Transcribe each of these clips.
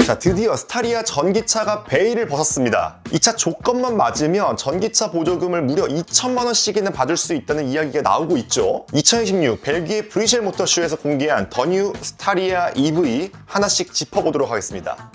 자, 드디어 스타리아 전기차가 베일을 벗었습니다. 이 차 조건만 맞으면 전기차 보조금을 무려 2천만 원씩이나 받을 수 있다는 이야기가 나오고 있죠. 2026 벨기에 브뤼셀 모터쇼에서 공개한 더 뉴 스타리아 EV 하나씩 짚어보도록 하겠습니다.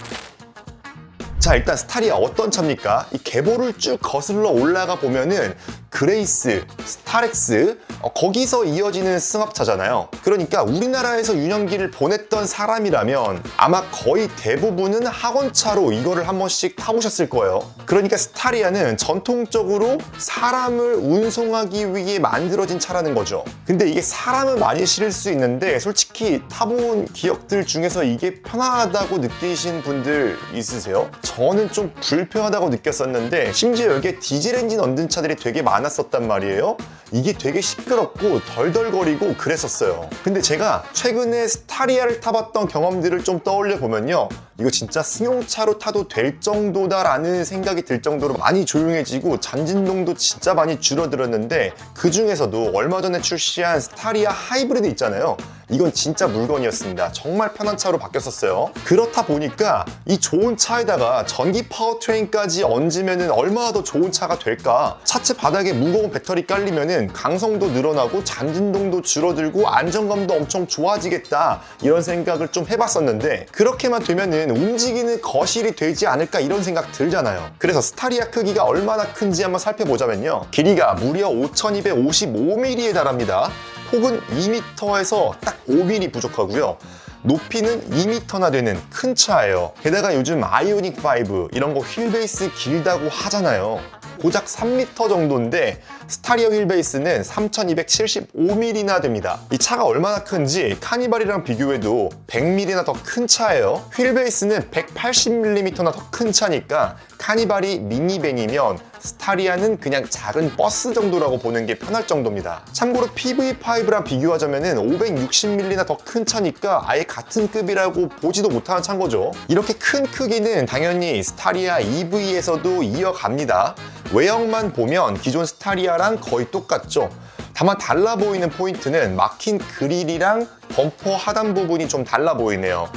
자, 일단 스타리아 어떤 차입니까? 이 계보를 쭉 거슬러 올라가 보면은 그레이스, 스타렉스, 거기서 이어지는 승합차잖아요. 그러니까 우리나라에서 유년기를 보냈던 사람이라면 아마 거의 대부분은 학원차로 이거를 한 번씩 타보셨을 거예요. 그러니까 스타리아는 전통적으로 사람을 운송하기 위해 만들어진 차라는 거죠. 근데 이게 사람은 많이 실을 수 있는데 솔직히 타본 기억들 중에서 이게 편하다고 느끼신 분들 있으세요? 저는 좀 불편하다고 느꼈었는데 심지어 여기에 디젤 엔진 얹은 차들이 되게 많았었단 말이에요. 이게 되게 시끄럽고 덜덜거리고 그랬었어요. 근데 제가 최근에 스타리아를 타봤던 경험들을 좀 떠올려 보면요, 이거 진짜 승용차로 타도 될 정도다라는 생각이 들 정도로 많이 조용해지고 잔진동도 진짜 많이 줄어들었는데, 그 중에서도 얼마 전에 출시한 스타리아 하이브리드 있잖아요. 이건 진짜 물건이었습니다. 정말 편한 차로 바뀌었었어요. 그렇다 보니까 이 좋은 차에다가 전기 파워트레인까지 얹으면 얼마나 더 좋은 차가 될까? 차체 바닥에 무거운 배터리 깔리면은 강성도 늘어나고 잔진동도 줄어들고 안정감도 엄청 좋아지겠다, 이런 생각을 좀 해봤었는데, 그렇게만 되면은 움직이는 거실이 되지 않을까 이런 생각 들잖아요. 그래서 스타리아 크기가 얼마나 큰지 한번 살펴보자면요, 길이가 무려 5255mm에 달합니다. 폭은 2m에서 딱 5mm 부족하고요. 높이는 2m나 되는 큰 차예요. 게다가 요즘 아이오닉 5 이런 거 휠베이스 길다고 하잖아요. 고작 3m 정도인데 스타리아 휠베이스는 3275mm나 됩니다. 이 차가 얼마나 큰지 카니발이랑 비교해도 100mm나 더 큰 차예요. 휠베이스는 180mm나 더 큰 차니까 카니발이 미니밴이면 스타리아는 그냥 작은 버스 정도라고 보는 게 편할 정도입니다. 참고로 PV5랑 비교하자면 560mm나 더 큰 차니까 아예 같은 급이라고 보지도 못하는 차인 거죠. 이렇게 큰 크기는 당연히 스타리아 EV에서도 이어갑니다. 외형만 보면 기존 스타리아랑 거의 똑같죠. 다만 달라 보이는 포인트는 막힌 그릴이랑 범퍼 하단 부분이 좀 달라 보이네요.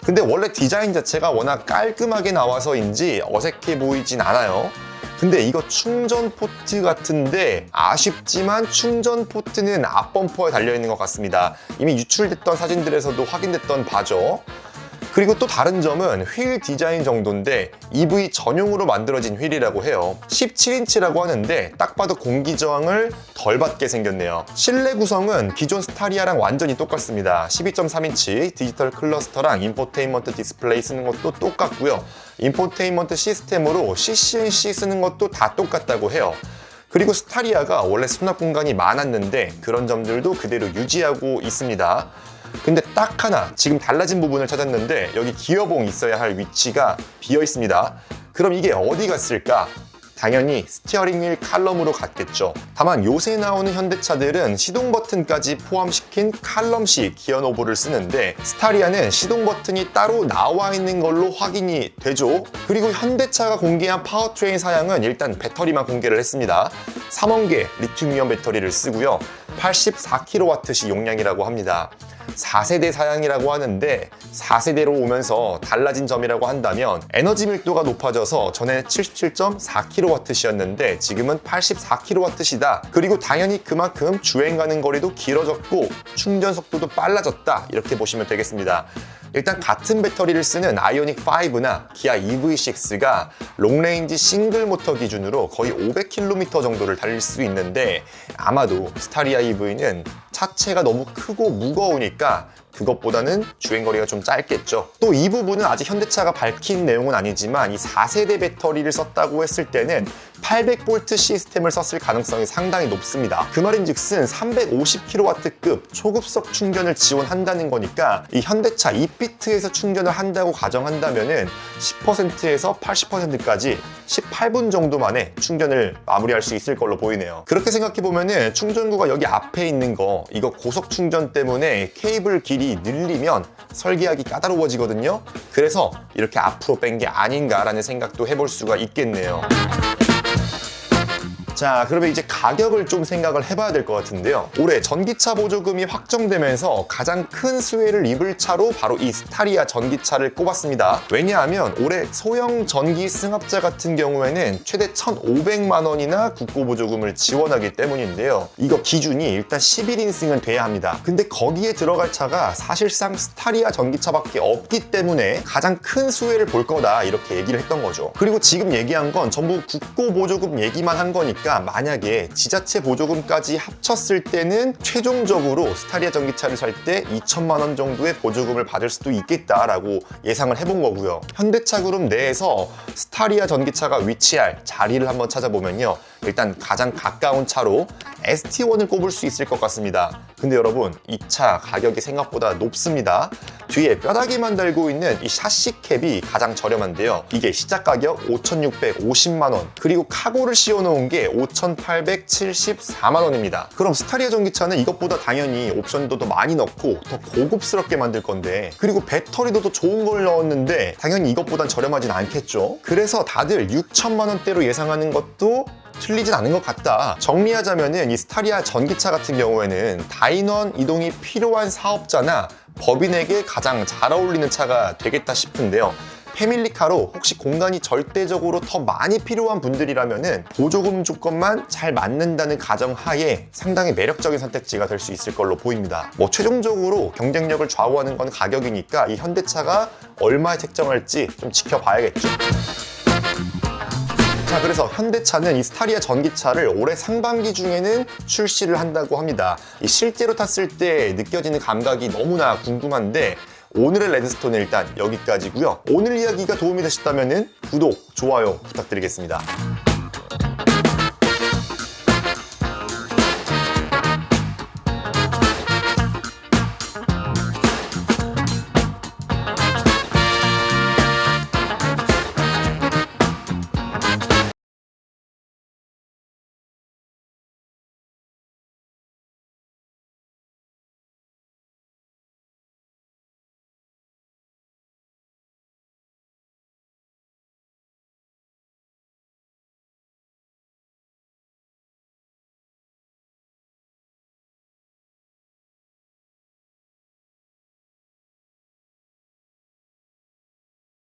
근데 원래 디자인 자체가 워낙 깔끔하게 나와서인지 어색해 보이진 않아요. 근데 이거 충전 포트 같은데 아쉽지만 충전 포트는 앞범퍼에 달려있는 것 같습니다. 이미 유출됐던 사진들에서도 확인됐던 바죠. 그리고 또 다른 점은 휠 디자인 정도인데 EV 전용으로 만들어진 휠이라고 해요. 17인치라고 하는데 딱 봐도 공기 저항을 덜 받게 생겼네요. 실내 구성은 기존 스타리아랑 완전히 똑같습니다. 12.3인치 디지털 클러스터랑 인포테인먼트 디스플레이 쓰는 것도 똑같고요. 인포테인먼트 시스템으로 CCNC 쓰는 것도 다 똑같다고 해요. 그리고 스타리아가 원래 수납 공간이 많았는데 그런 점들도 그대로 유지하고 있습니다. 근데 딱 하나 지금 달라진 부분을 찾았는데, 여기 기어봉 있어야 할 위치가 비어 있습니다. 그럼 이게 어디 갔을까? 당연히 스티어링 휠 칼럼으로 갔겠죠. 다만 요새 나오는 현대차들은 시동 버튼까지 포함시킨 칼럼식 기어 노브를 쓰는데 스타리아는 시동 버튼이 따로 나와 있는 걸로 확인이 되죠. 그리고 현대차가 공개한 파워트레인 사양은 일단 배터리만 공개를 했습니다. 3원계 리튬이온 배터리를 쓰고요. 84kWh 용량이라고 합니다. 4세대 사양이라고 하는데 4세대로 오면서 달라진 점이라고 한다면 에너지 밀도가 높아져서 전에 77.4kWh였는데 지금은 84kWh다. 그리고 당연히 그만큼 주행 가는 거리도 길어졌고 충전 속도도 빨라졌다, 이렇게 보시면 되겠습니다. 일단 같은 배터리를 쓰는 아이오닉 5나 기아 EV6가 롱레인지 싱글 모터 기준으로 거의 500km 정도를 달릴 수 있는데 아마도 스타리아 EV는 차체가 너무 크고 무거우니까 그것보다는 주행거리가 좀 짧겠죠. 또 이 부분은 아직 현대차가 밝힌 내용은 아니지만 이 4세대 배터리를 썼다고 했을 때는 800V 시스템을 썼을 가능성이 상당히 높습니다. 그 말인즉슨 350kW급 초급속 충전을 지원한다는 거니까 이 현대차 이피트에서 충전을 한다고 가정한다면은 10%에서 80%까지 18분 정도 만에 충전을 마무리할 수 있을 걸로 보이네요. 그렇게 생각해보면은 충전구가 여기 앞에 있는 거, 이거 고속 충전 때문에 케이블 길이 늘리면 설계하기 까다로워지거든요. 그래서 이렇게 앞으로 뺀 게 아닌가라는 생각도 해볼 수가 있겠네요. 자, 그러면 이제 가격을 좀 생각을 해봐야 될 것 같은데요. 올해 전기차 보조금이 확정되면서 가장 큰 수혜를 입을 차로 바로 이 스타리아 전기차를 꼽았습니다. 왜냐하면 올해 소형 전기 승합차 같은 경우에는 최대 1,500만 원이나 국고 보조금을 지원하기 때문인데요. 이거 기준이 일단 11인승은 돼야 합니다. 근데 거기에 들어갈 차가 사실상 스타리아 전기차밖에 없기 때문에 가장 큰 수혜를 볼 거다 이렇게 얘기를 했던 거죠. 그리고 지금 얘기한 건 전부 국고 보조금 얘기만 한 거니까 만약에 지자체 보조금까지 합쳤을 때는 최종적으로 스타리아 전기차를 살 때 2천만 원 정도의 보조금을 받을 수도 있겠다라고 예상을 해본 거고요. 현대차 그룹 내에서 스타리아 전기차가 위치할 자리를 한번 찾아보면요. 일단 가장 가까운 차로 ST1을 꼽을 수 있을 것 같습니다. 근데 여러분, 이 차 가격이 생각보다 높습니다. 뒤에 뼈다귀만 달고 있는 이 샤시 캡이 가장 저렴한데요. 이게 시작 가격 5,650만 원, 그리고 카고를 씌워놓은 게 5,874만 원입니다. 그럼 스타리아 전기차는 이것보다 당연히 옵션도 더 많이 넣고 더 고급스럽게 만들 건데, 그리고 배터리도 더 좋은 걸 넣었는데 당연히 이것보단 저렴하진 않겠죠. 그래서 다들 6천만 원대로 예상하는 것도 틀리진 않은 것 같다. 정리하자면은 이 스타리아 전기차 같은 경우에는 다인원 이동이 필요한 사업자나 법인에게 가장 잘 어울리는 차가 되겠다 싶은데요. 패밀리카로 혹시 공간이 절대적으로 더 많이 필요한 분들이라면은 보조금 조건만 잘 맞는다는 가정하에 상당히 매력적인 선택지가 될 수 있을 걸로 보입니다. 뭐 최종적으로 경쟁력을 좌우하는 건 가격이니까 이 현대차가 얼마에 책정할지 좀 지켜봐야겠죠. 자, 그래서 현대차는 이 스타리아 전기차를 올해 상반기 중에는 출시를 한다고 합니다. 이 실제로 탔을 때 느껴지는 감각이 너무나 궁금한데 오늘의 레드스톤은 일단 여기까지고요. 오늘 이야기가 도움이 되셨다면 구독, 좋아요 부탁드리겠습니다.